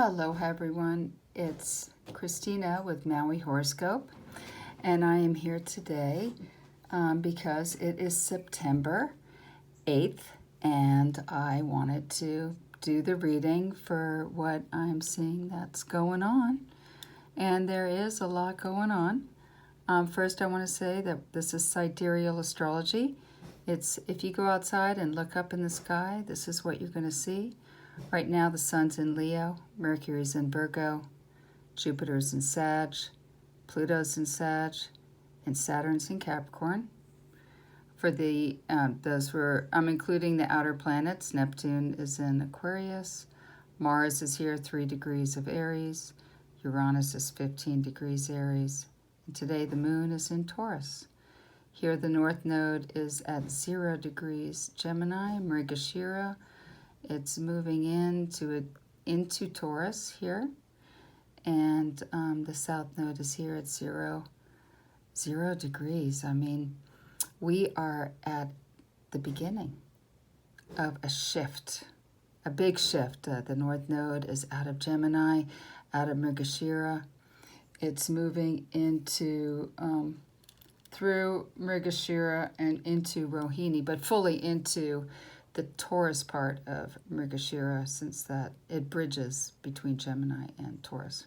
Aloha everyone, it's Christina with Maui Horoscope, and I am here today because it is September 8th, and I wanted to do the reading for what I'm seeing that's going on, and there is a lot going on. First, I want to say that this is sidereal astrology. It's if you go outside and look up in the sky, this is what you're going to see. Right now, the sun's in Leo, Mercury's in Virgo, Jupiter's in Sag, Pluto's in Sag, and Saturn's in Capricorn. For the I'm including the outer planets. Neptune is in Aquarius, Mars is here 3 degrees of Aries, Uranus is 15 degrees Aries, and today the moon is in Taurus. Here the North Node is at 0 degrees Gemini, Mrigashira. It's moving into Taurus here, and the South Node is here at 0 degrees. I mean, we are at the beginning of a shift, a big shift. The North Node is out of Gemini, out of Mrigashira. It's moving into through Mrigashira and into Rohini, but fully into the Taurus part of Mrigashira, since that it bridges between Gemini and Taurus.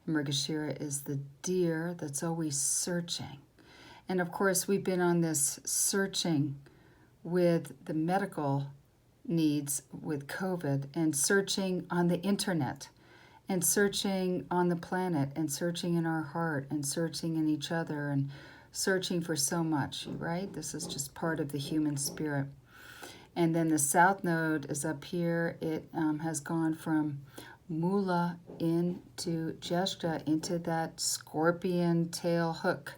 Mrigashira is the deer that's always searching. And of course, we've been on this searching with the medical needs with COVID, and searching on the internet, and searching on the planet, and searching in our heart, and searching in each other, and searching for so much, right? This is just part of the human spirit. And then the South Node is up here. It has gone from Mula into Jeshta, into that scorpion tail hook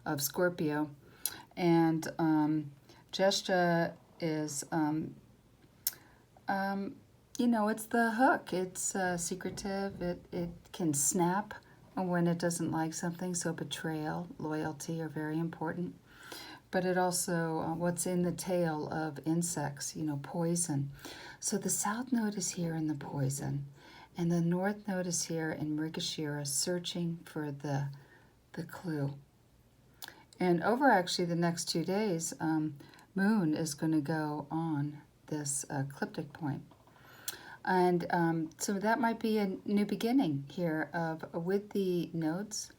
of Scorpio. And Jeshta is, it's the hook. It's secretive. It can snap when it doesn't like something. So betrayal, loyalty are very important. But it also, what's in the tail of insects, poison. So the South Node is here in the poison, and the North Node is here in Mrigashira, searching for the clue. And over actually the next 2 days, Moon is going to go on this ecliptic point. And so that might be a new beginning here with the nodes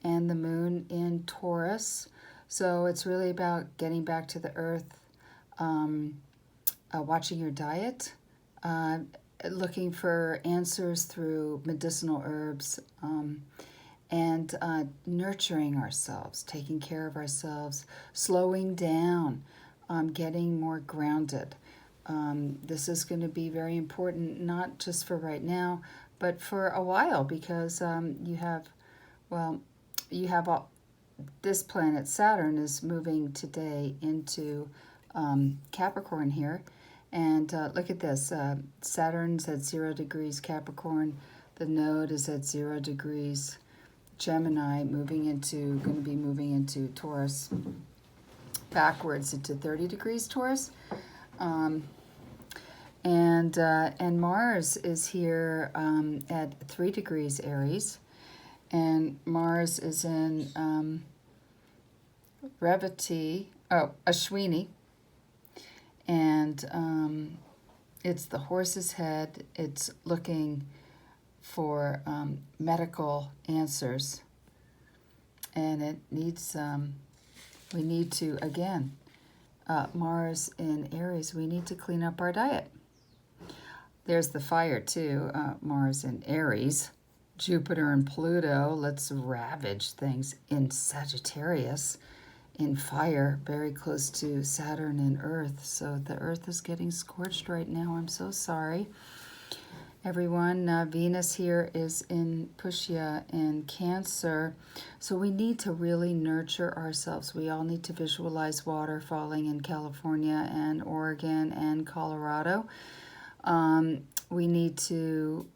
and the Moon in Taurus. So it's really about getting back to the earth, watching your diet, looking for answers through medicinal herbs, and nurturing ourselves, taking care of ourselves, slowing down, getting more grounded. This is going to be very important, not just for right now, but for a while, because you have all. This planet, Saturn, is moving today into Capricorn here. And look at this. Saturn's at 0 degrees Capricorn. The node is at 0 degrees Gemini, going to be moving into Taurus, backwards into 30 degrees Taurus. And Mars is here at 3 degrees Aries. And Mars is in Ashwini, and it's the horse's head. It's looking for medical answers, and it needs. We need to Mars in Aries. We need to clean up our diet. There's the fire too. Mars in Aries. Jupiter and Pluto, let's ravage things in Sagittarius, in fire, very close to Saturn and Earth. So the Earth is getting scorched right now. I'm so sorry, everyone. Venus here is in Pushya and Cancer. So we need to really nurture ourselves. We all need to visualize water falling in California and Oregon and Colorado. We need to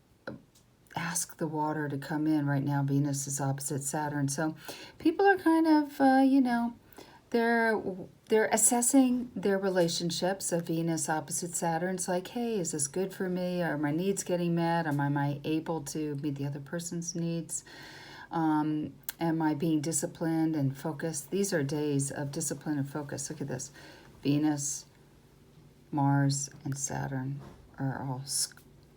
ask the water to come in. Right now Venus is opposite Saturn, so people are kind of they're they're assessing their relationships. A Venus opposite Saturn's like, hey, is this good for me? Are my needs getting met? Am I able to meet the other person's needs? Am I being disciplined and focused? These are days of discipline and focus. Look at this. Venus, Mars, and Saturn are all...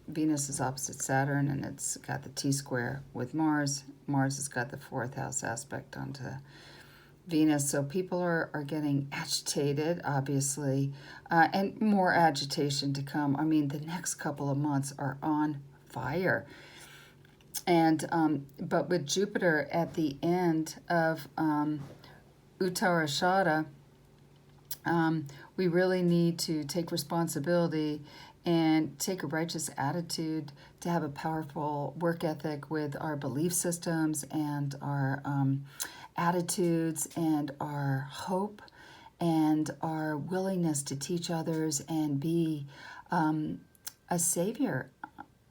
Venus is opposite Saturn, and it's got the T-square with Mars. Mars has got the 4th house aspect onto Venus. So people are getting agitated, obviously, and more agitation to come. I mean, the next couple of months are on fire. And but with Jupiter at the end of Uttarashada, we really need to take responsibility and take a righteous attitude, to have a powerful work ethic with our belief systems and our attitudes and our hope and our willingness to teach others and be a savior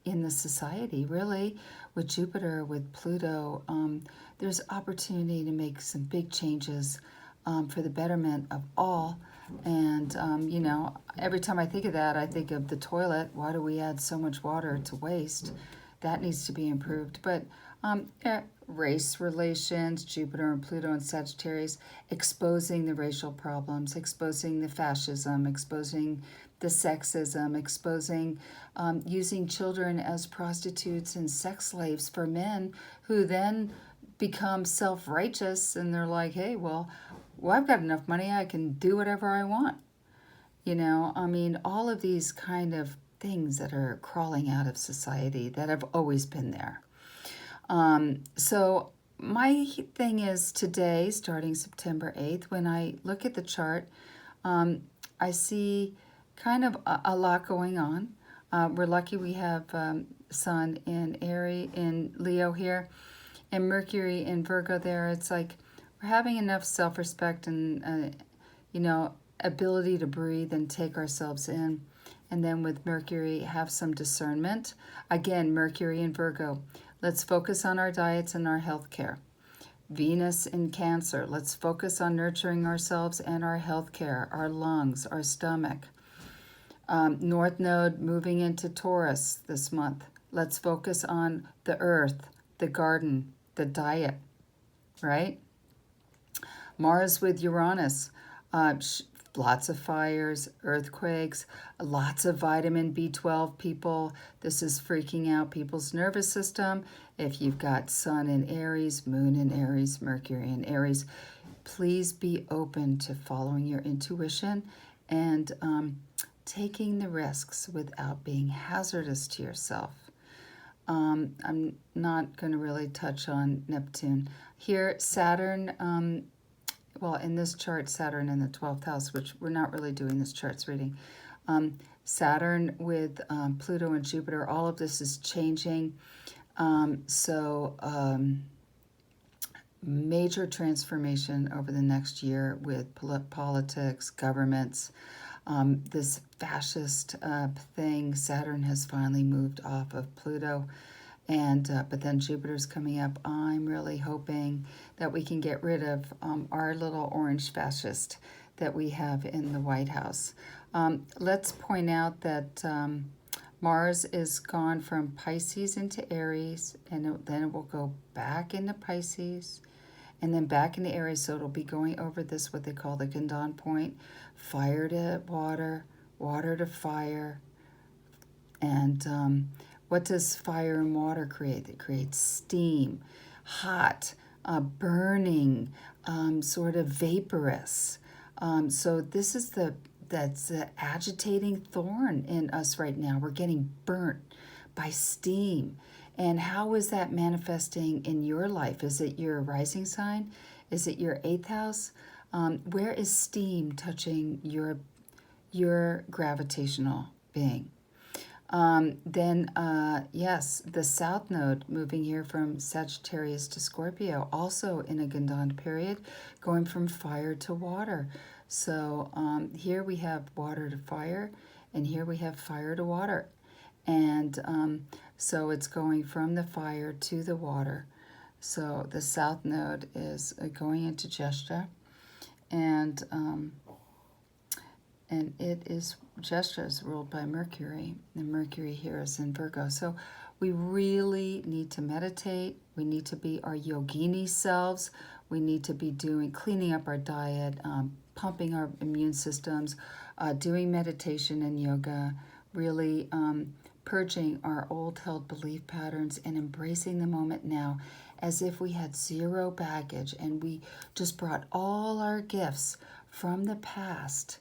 in the society. Really, with Jupiter, with Pluto, there's opportunity to make some big changes for the betterment of all. And, you know, every time I think of that, I think of the toilet. Why do we add so much water to waste? That needs to be improved. But race relations, Jupiter and Pluto and Sagittarius, exposing the racial problems, exposing the fascism, exposing the sexism, exposing using children as prostitutes and sex slaves for men who then become self-righteous, and they're like, hey, well, I've got enough money, I can do whatever I want. You know, I mean, all of these kind of things that are crawling out of society that have always been there. So my thing is today, starting September 8th, when I look at the chart, I see kind of a lot going on. We're lucky we have Sun in Aries, in Leo here, and Mercury in Virgo there. It's like we're having enough self-respect and, you know, ability to breathe and take ourselves in. And then with Mercury, have some discernment. Again, Mercury in Virgo. Let's focus on our diets and our health care. Venus in Cancer. Let's focus on nurturing ourselves and our health care, our lungs, our stomach. North Node moving into Taurus this month. Let's focus on the earth, the garden, the diet, right? Mars with Uranus. Lots of fires, earthquakes, lots of vitamin B12, people. This is freaking out people's nervous system. If you've got Sun in Aries, Moon in Aries, Mercury in Aries, please be open to following your intuition and taking the risks without being hazardous to yourself. I'm not going to really touch on Neptune. Here, Saturn, well, in this chart, Saturn in the 12th house, which we're not really doing this charts reading. Saturn with Pluto and Jupiter, all of this is changing. Major transformation over the next year with politics, governments. This fascist thing, Saturn has finally moved off of Pluto. And but then Jupiter's coming up. I'm really hoping that we can get rid of our little orange fascist that we have in the White House. Let's point out that Mars is gone from Pisces into Aries, and then it will go back into Pisces, and then back into Aries. So it'll be going over this, what they call the Gandanta point, fire to water, water to fire, and what does fire and water create? It creates steam, hot, burning, sort of vaporous. So this is that's the agitating thorn in us right now. We're getting burnt by steam. And how is that manifesting in your life? Is it your rising sign? Is it your 8th house? Where is steam touching your gravitational being? Yes, the South Node moving here from Sagittarius to Scorpio, also in a Gandanta period, going from fire to water. So here we have water to fire, and here we have fire to water. And so it's going from the fire to the water. So the South Node is going into Jeshta, and it is Jestra is ruled by Mercury, and Mercury here is in Virgo. So we really need to meditate. We need to be our yogini selves. We need to be cleaning up our diet, pumping our immune systems, doing meditation and yoga, really purging our old held belief patterns and embracing the moment now as if we had zero baggage and we just brought all our gifts from the past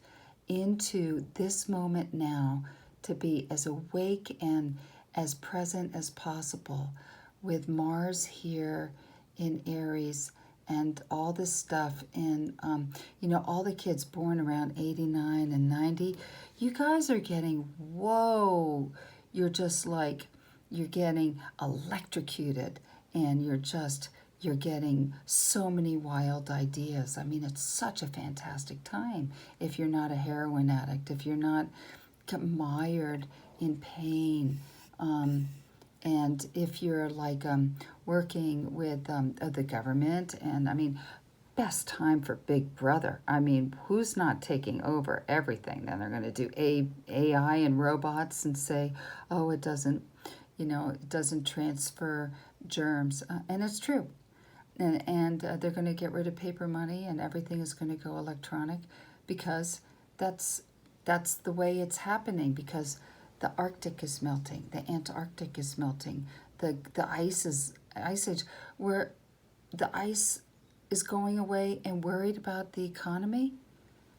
into this moment now to be as awake and as present as possible with Mars here in Aries and all this stuff in, all the kids born around 89 and 90, you guys are getting, whoa, you're just like, you're getting electrocuted and you're getting so many wild ideas. I mean, it's such a fantastic time if you're not a heroin addict, if you're not mired in pain, and if you're like working with the government, and I mean, best time for Big Brother. I mean, who's not taking over everything? Then they're going to do AI and robots and say, oh, it doesn't transfer germs, and it's true. And they're going to get rid of paper money, and everything is going to go electronic, because that's the way it's happening. Because the Arctic is melting, the Antarctic is melting, the ice age, where the ice is going away, and worried about the economy.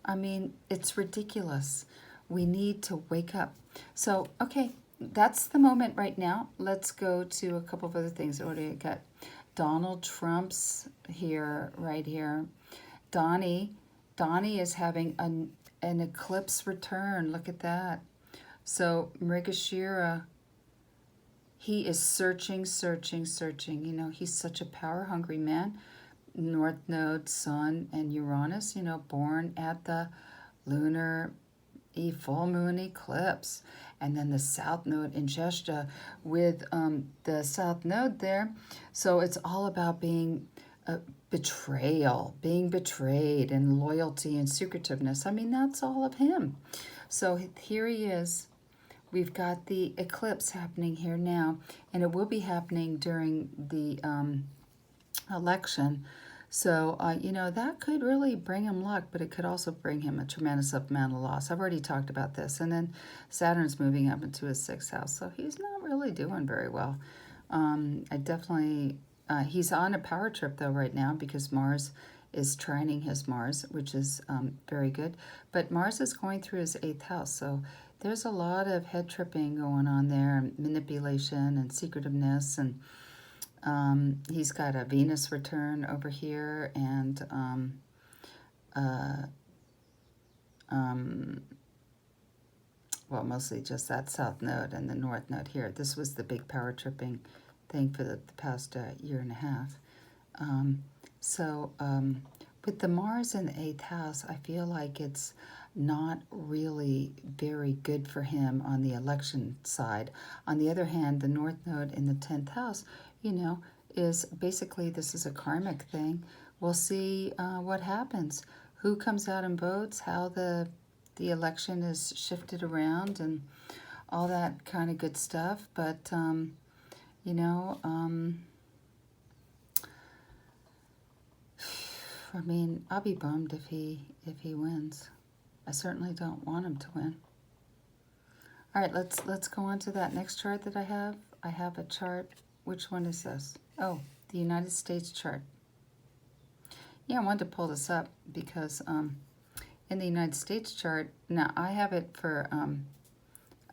I mean, it's ridiculous. We need to wake up. So, okay, that's the moment right now. Let's go to a couple of other things. What do you got? Donald Trump's here, right here. Donnie is having an eclipse return. Look at that. So Mrigashira, he is searching. He's such a power-hungry man. North Node, Sun, and Uranus, born at the lunar full moon eclipse. And then the South Node in Jestra with the South Node there. So it's all about being being betrayed, and loyalty and secretiveness. I mean, that's all of him. So here he is. We've got the eclipse happening here now, and it will be happening during the election. So, that could really bring him luck, but it could also bring him a tremendous amount of loss. I've already talked about this. And then Saturn's moving up into his 6th house, so he's not really doing very well. He's on a power trip, though, right now, because Mars is trining his Mars, which is very good. But Mars is going through his 8th house, so there's a lot of head tripping going on there, manipulation and secretiveness, and he's got a Venus return over here, and mostly just that South Node and the North Node here. This was the big power tripping thing for the past year and a half. With the Mars in the 8th house, I feel like it's not really very good for him on the election side. On the other hand, the North Node in the 10th house, is basically, this is a karmic thing. We'll see what happens. Who comes out and votes, how the election is shifted around, and all that kind of good stuff. But, I mean, I'll be bummed if he wins. I certainly don't want him to win. All right, let's go on to that next chart that I have. I have a chart. Which one is this? Oh, the United States chart. Yeah, I wanted to pull this up because in the United States chart, now I have it for,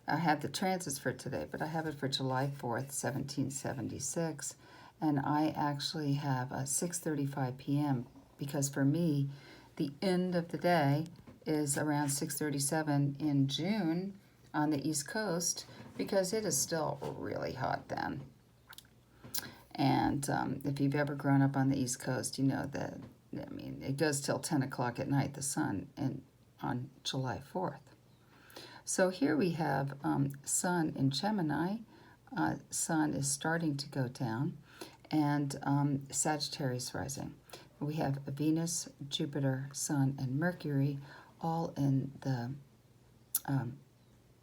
I had the transits for today, but I have it for July 4th, 1776, and I actually have a 6:35 p.m. because for me, the end of the day is around 6:37 in June on the East Coast, because it is still really hot then. And if you've ever grown up on the East Coast, you know that, I mean, it goes till 10 o'clock at night, the sun, on July 4th. So here we have Sun in Gemini. Sun is starting to go down, and Sagittarius rising. we have Venus, Jupiter, Sun, and Mercury all in the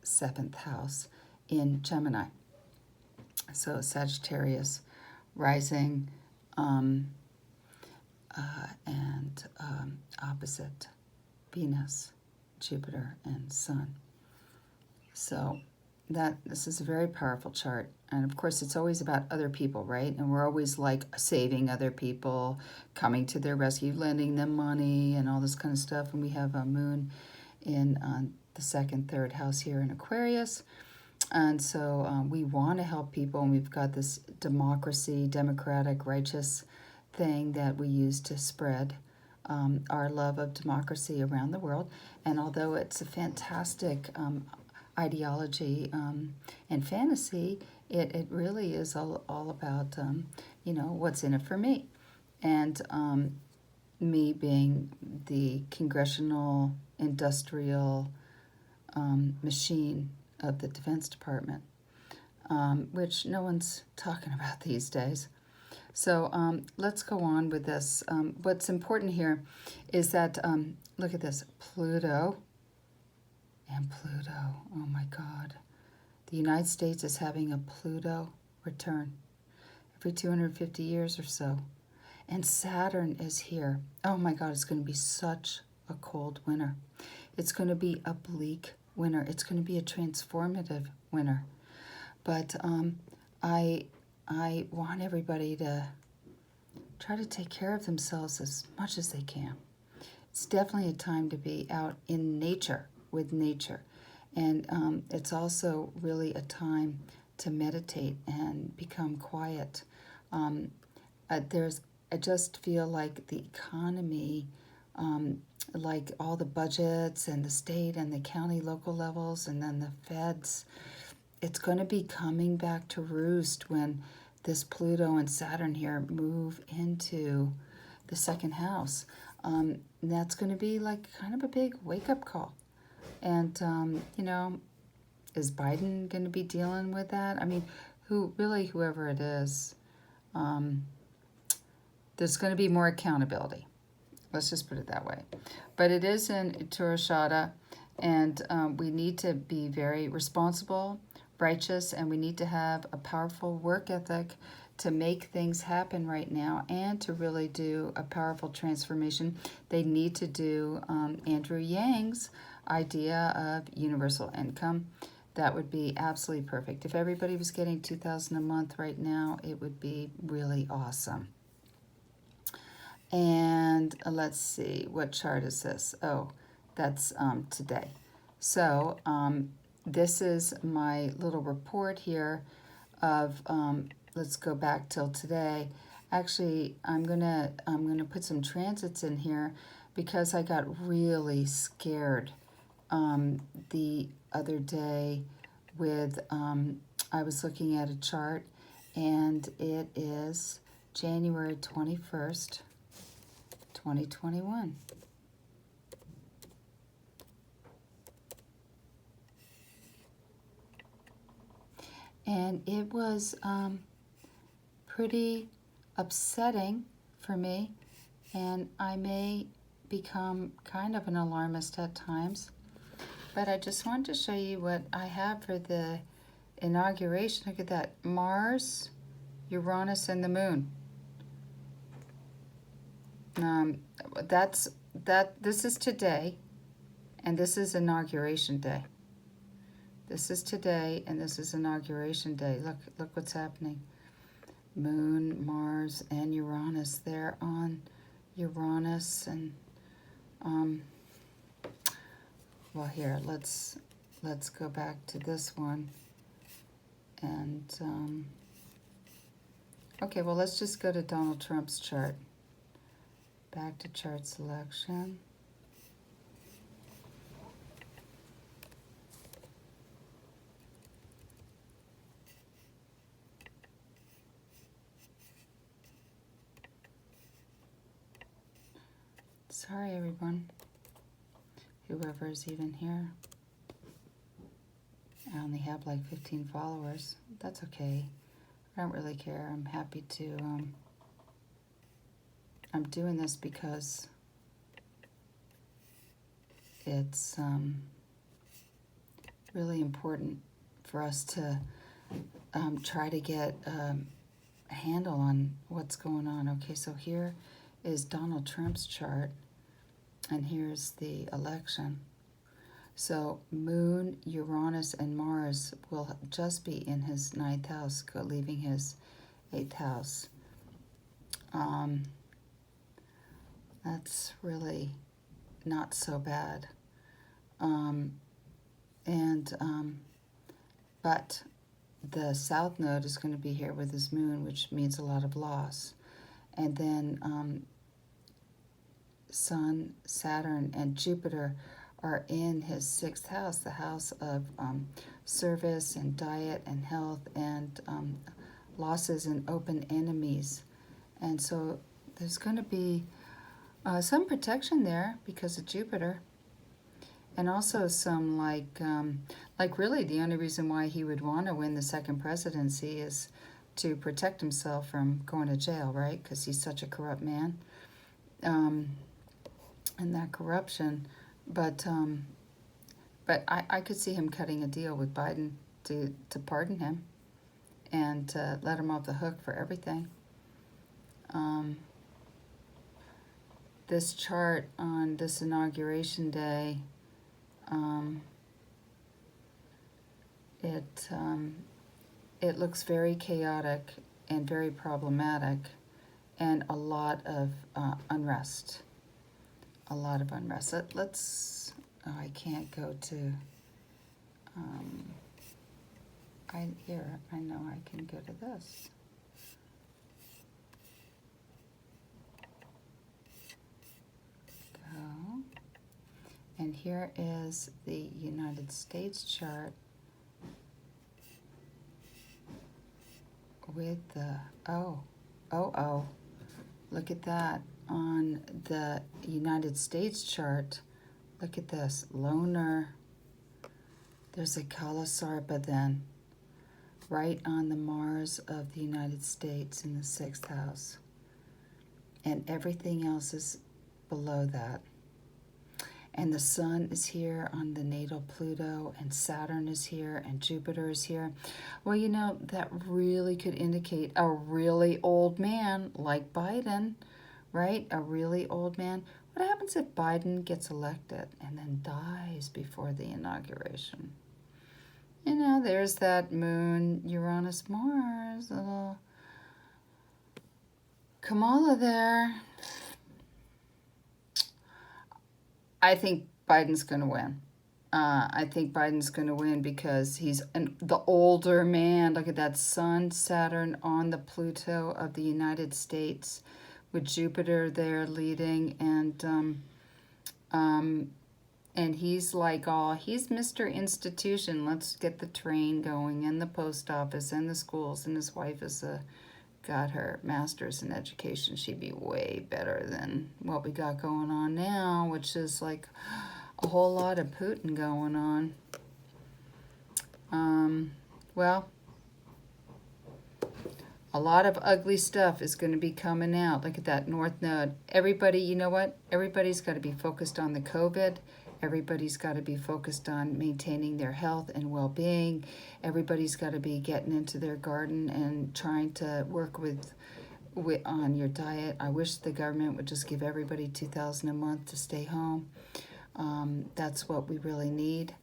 7th house in Gemini. So Sagittarius rising and opposite Venus, Jupiter, and Sun. So this is a very powerful chart. And of course, it's always about other people, right? And we're always like saving other people, coming to their rescue, lending them money, and all this kind of stuff. And we have a moon in the 2nd, 3rd house here in Aquarius. And so we want to help people, and we've got this democracy, democratic, righteous thing that we use to spread our love of democracy around the world. And although it's a fantastic ideology and fantasy, it really is all about, what's in it for me. And me being the congressional industrial machine of the Defense Department, which no one's talking about these days. So let's go on with this. What's important here is that, look at this, Pluto and Pluto. Oh my God. The United States is having a Pluto return every 250 years or so. And Saturn is here. Oh my God, it's going to be such a cold winter. It's going to be a bleak winter. It's going to be a transformative winter. But I want everybody to try to take care of themselves as much as they can. It's definitely a time to be out in nature, with nature. And it's also really a time to meditate and become quiet. I just feel like the economy, like all the budgets and the state and the county, local levels, and then the feds, it's going to be coming back to roost when this Pluto and Saturn here move into the 2nd house. And that's going to be like kind of a big wake-up call. And, is Biden going to be dealing with that? I mean, whoever it is, there's going to be more accountability. Let's just put it that way. But it is in Uttarashada, and we need to be very responsible, righteous, and we need to have a powerful work ethic to make things happen right now and to really do a powerful transformation. They need to do Andrew Yang's idea of universal income. That would be absolutely perfect. If everybody was getting $2,000 a month right now, it would be really awesome. And let's see, what chart is this? Oh, that's today. So this is my little report here of, let's go back till today. Actually, I'm gonna put some transits in here because I got really scared the other day with, I was looking at a chart, and it is January 21st, 2021. And it was pretty upsetting for me, and I may become kind of an alarmist at times. But I just wanted to show you what I have for the inauguration. Look at that, Mars, Uranus, and the Moon. This is today, and this is inauguration day. This is today, and this is inauguration day. Look what's happening. Moon, Mars, and Uranus. They're on Uranus, and well, here, let's go back to this one. And okay, well, let's just go to Donald Trump's chart. Back to chart selection. Sorry, everyone. Whoever is even here. I only have like 15 followers. That's okay. I don't really care. I'm happy to I'm doing this because it's really important for us to try to get a handle on what's going on. Okay, so here is Donald Trump's chart, and here's the election. So Moon, Uranus, and Mars will just be in his ninth house, leaving his eighth house. That's really not so bad. But the South Node is going to be here with his Moon, which means a lot of loss. And then Sun, Saturn, and Jupiter are in his sixth house, the house of service and diet and health and losses and open enemies. And so there's going to be some protection there because of Jupiter. And also some like really the only reason why he would want to win the second presidency is to protect himself from going to jail, right? Because he's such a corrupt man. And that corruption. But I could see him cutting a deal with Biden to pardon him and to let him off the hook for everything. This chart on this inauguration day, it looks very chaotic and very problematic, and a lot of unrest. A lot of unrest. Let's. Oh, I can't go to. I know I can go to this. Go. And here is the United States chart with the look at that. On the United States chart, look at this, loner. There's a sarpa then, right on the Mars of the United States in the sixth house. And everything else is below that. And the Sun is here on the natal Pluto, and Saturn is here, and Jupiter is here. Well, you know, that really could indicate a really old man like Biden, right? A really old man. What happens if Biden gets elected and then dies before the inauguration? You know, there's that Moon, Uranus, Mars, little Kamala there. I think Biden's going to win. I think Biden's going to win because he's the older man. Look at that Sun, Saturn on the Pluto of the United States with Jupiter there leading. And he's like, he's Mr. Institution. Let's get the train going and the post office and the schools. And his wife is got her master's in education. She'd be way better than what we got going on now, which is like a whole lot of Putin going on. Well, a lot of ugly stuff is going to be coming out. Look at that North Node. Everybody, you know what? Everybody's got to be focused on the COVID. Everybody's got to be focused on maintaining their health and well-being. Everybody's got to be getting into their garden and trying to work with on your diet. I wish the government would just give everybody $2,000 a month to stay home. That's what we really need.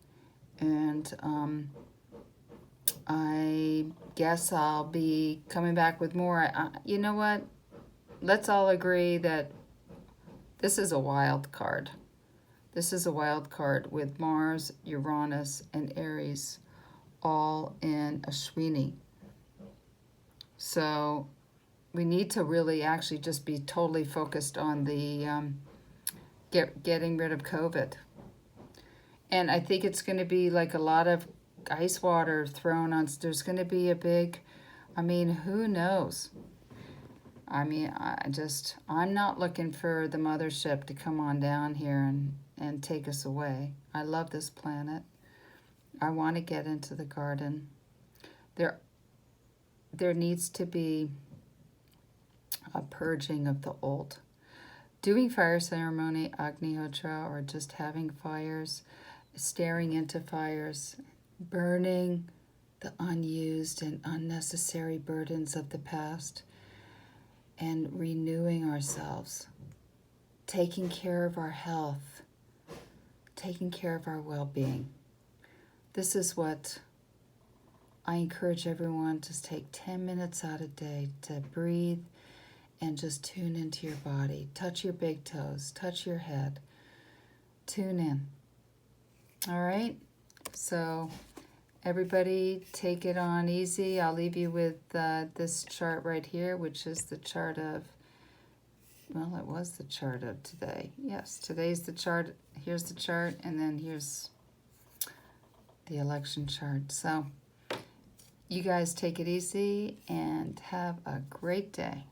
And I guess I'll be coming back with more. You know what? Let's all agree that this is a wild card. This is a wild card with Mars, Uranus, and Aries all in Ashwini. So we need to really actually just be totally focused on the getting rid of COVID. And I think it's going to be like a lot of ice water thrown on. There's going to be a big, who knows? I'm not looking for the mothership to come on down here and take us away. I love this planet. I want to get into the garden. There needs to be a purging of the old. doing fire ceremony, Agnihotra, or just having fires, staring into fires, burning the unused and unnecessary burdens of the past, and renewing ourselves, taking care of our health, taking care of our well-being. This is what I encourage everyone to take 10 minutes out a day to breathe and just tune into your body. Touch your big toes, touch your head, tune in. All right? So everybody take it on easy. I'll leave you with this chart right here, which is the chart of, well, it was the chart of today. Yes, today's the chart. Here's the chart, and then here's the election chart. So you guys take it easy and have a great day.